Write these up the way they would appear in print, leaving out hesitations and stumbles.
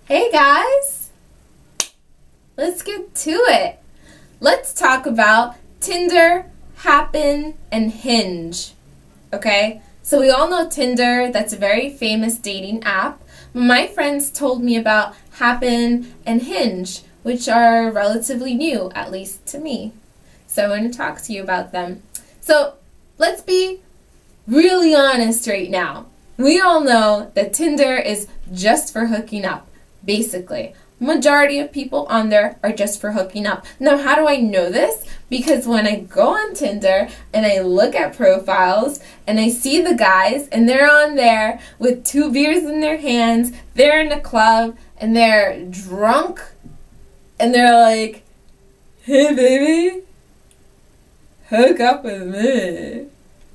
Hey guys, let's get to it. Let's talk about Tinder, Happn, and Hinge. Okay, so we all know Tinder, that's a very famous dating app. My friends told me about Happn and Hinge, which are relatively new, at least to me. So I want to talk to you about them. So let's be really honest right now. We all know that Tinder is just for hooking up, basically. Majority of people on there are just for hooking up. Now, how do I know this? Because when I go on Tinder and I look at profiles and I see the guys and they're on there with 2 beers in their hands, they're in a club and they're drunk and they're like, "Hey baby, hook up with me.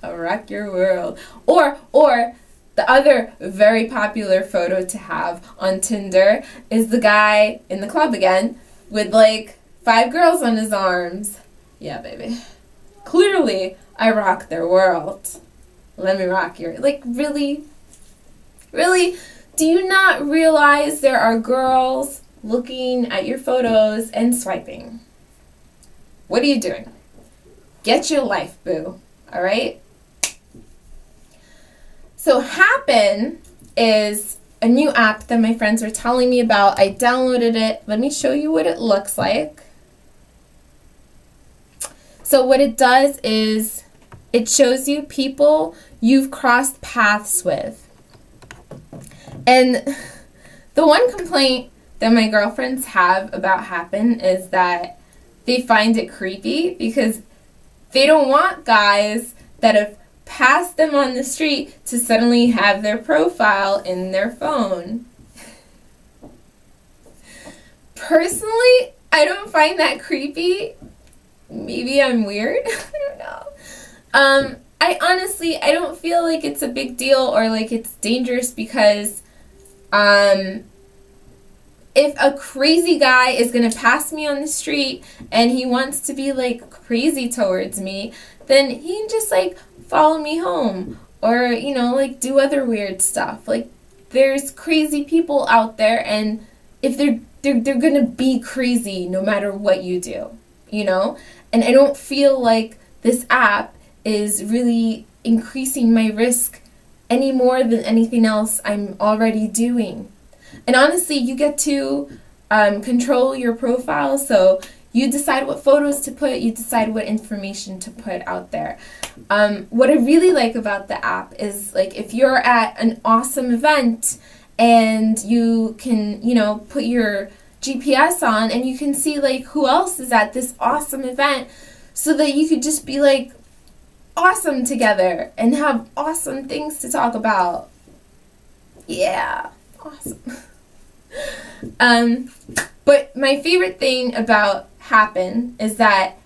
I'll rock your world." Or the other very popular photo to have on Tinder is the guy in the club again with like 5 girls on his arms. Yeah, baby. Clearly, I rock their world. Let me rock your... Like, really? Really? Do you not realize there are girls looking at your photos and swiping? What are you doing? Get your life, boo. All right? So Happn is a new app that my friends were telling me about. I downloaded it. Let me show you what it looks like. So what it does is it shows you people you've crossed paths with. And the one complaint that my girlfriends have about Happn is that they find it creepy because they don't want guys that have passed them on the street to suddenly have their profile in their phone. Personally, I don't find that creepy. Maybe I'm weird. I don't know. I don't feel like it's a big deal or like it's dangerous because if a crazy guy is going to pass me on the street and he wants to be like crazy towards me, then he can just like follow me home or, like do other weird stuff. Like there's crazy people out there and if they're going to be crazy no matter what you do, And I don't feel like this app is really increasing my risk any more than anything else I'm already doing. And honestly, you get to control your profile, so you decide what photos to put, you decide what information to put out there. What I really like about the app is, like, if you're at an awesome event and you can, put your GPS on and you can see, like, who else is at this awesome event so that you could just be, like, awesome together and have awesome things to talk about. Yeah, awesome. But my favorite thing about Happn is that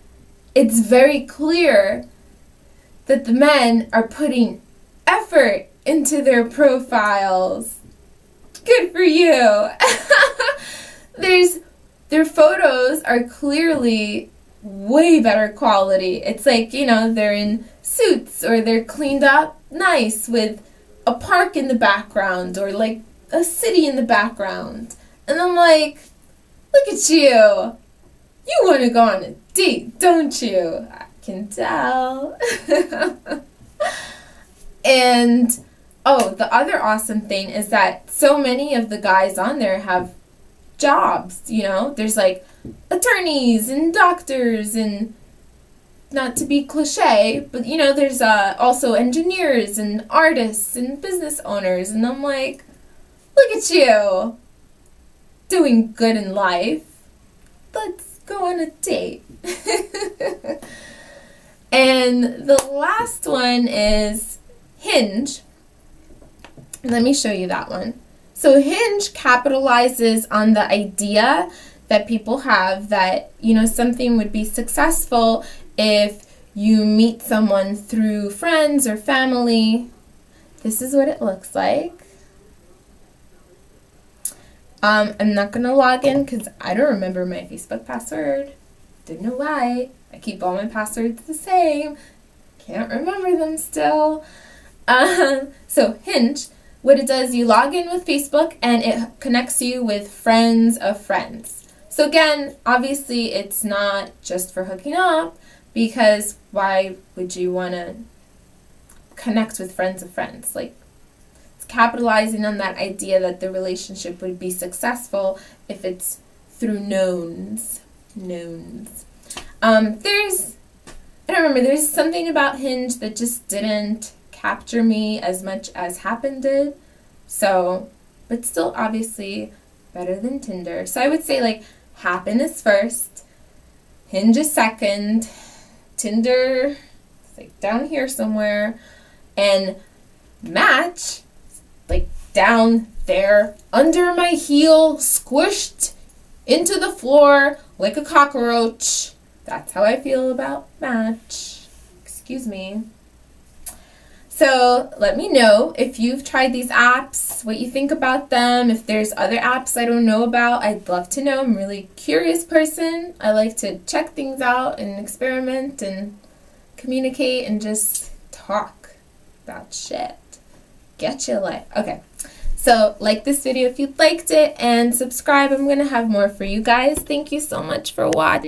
it's very clear that the men are putting effort into their profiles. Good for you. Their photos are clearly way better quality. It's like, they're in suits or they're cleaned up nice with a park in the background or like a city in the background. And I'm like, look at you. You want to go on a date, don't you? I can tell. And, the other awesome thing is that so many of the guys on there have jobs, There's like attorneys and doctors and, not to be cliche, but, there's also engineers and artists and business owners. And I'm like, look at you. Doing good in life. Let's go on a date. And the last one is Hinge. Let me show you that one. So Hinge capitalizes on the idea that people have that, something would be successful if you meet someone through friends or family. This is what it looks like. I'm not going to log in because I don't remember my Facebook password. Didn't know why. I keep all my passwords the same. Can't remember them still. So Hinge, what it does, you log in with Facebook and it connects you with friends of friends. So again, obviously it's not just for hooking up, because why would you want to connect with friends of friends? Like, it's capitalizing on that idea that the relationship would be successful if it's through knowns. I don't remember, there's something about Hinge that just didn't capture me as much as Happn did. So, but still obviously better than Tinder. So I would say like Happn is first, Hinge is second, Tinder is like down here somewhere, and Match like down there under my heel, squished into the floor like a cockroach. That's how I feel about Match. Excuse me. So let me know if you've tried these apps, what you think about them. If there's other apps I don't know about, I'd love to know. I'm a really curious person. I like to check things out and experiment and communicate and just talk about shit. Get your life. Okay. So like this video if you liked it, and subscribe. I'm going to have more for you guys. Thank you so much for watching.